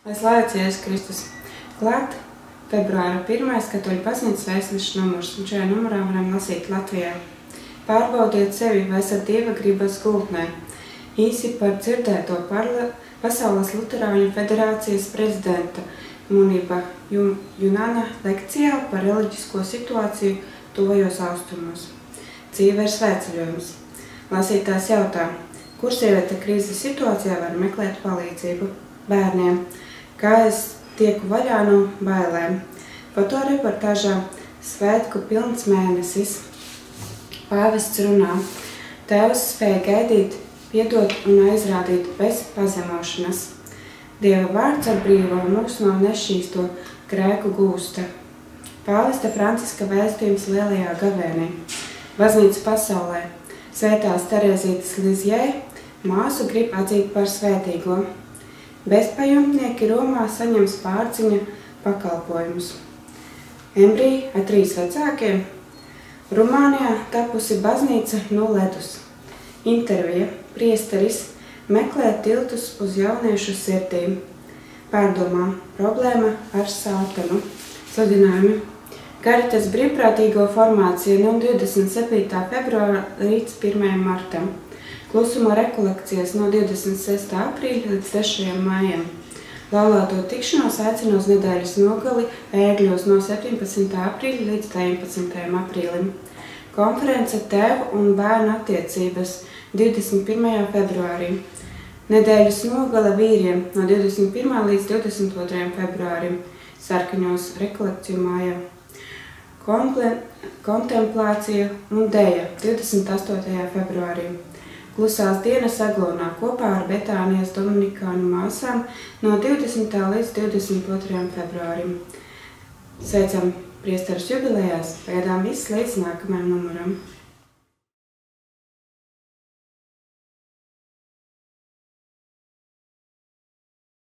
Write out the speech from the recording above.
Lai slavēts Jēzus Kristus. Klāt februāra 1. Katoļu baznīcas vēstneša numurs, un šajā numurā varam lasīt Latvijā. Pārbaudiet sevi, vai esat Dieva gribas gultnē. Īsi par dzirdēto Pasaules Luterāņu federācijas prezidenta Muniba Junana lekcijā par reliģisko situāciju tuvajos austrumos. Dzīve ir svētceļojums. Lasītājs jautā, kur sieviete krīzes situācijā var meklēt palīdzību? Bērniem. Kā es tieku vaļā no bailēm? Fotoreportāžā Svētku pilns mēnesis. Pāvests runā. Tēvs spēja gaidīt, piedot un aizrādīt bez pazemošanas. Dieva vārds atbrīvo mūs no nešķīsto grēku gūsta. Pāvesta Franciska vēstījums lielajā gavēnī. Baznīca pasaulē. Svētās Terēzītes Lizjē māsu grib atzīt par svētīgo. Bezpajumtnieki Romā saņems pārciņa pakalpojumus. Embriji ar 3 vecākiem. Rumānijā tapusi baznīca no ledus. Intervija. Priesteris meklē tiltus uz jauniešu sirdīm. Pārdomām. Problēma ar sātanu. Sludinājumi. Karitas brīvprātīgo formācija no 27. februāra līdz 1. martam. Klusuma rekolekcijas no 26. aprīļa līdz 3. maijam. Laulāto tikšanos aicina uz nedēļas nogali Ēgļos no 17. aprīļa līdz 19. aprīlim. Konference Tēvu un bērnu attiecības 21. februārī. Nedēļas nogale vīriem no 21. līdz 22. februārim. Sarkaņos rekolekciju mājā. Kontemplācija un deja 28. februārī. Klusās dienas Aglonā kopā ar Betānijas dominikāņu māsām no 20. līdz 22. februārim. Sveicam priesterus jubilejās, pagaidām viss līdz nākamajam numuram.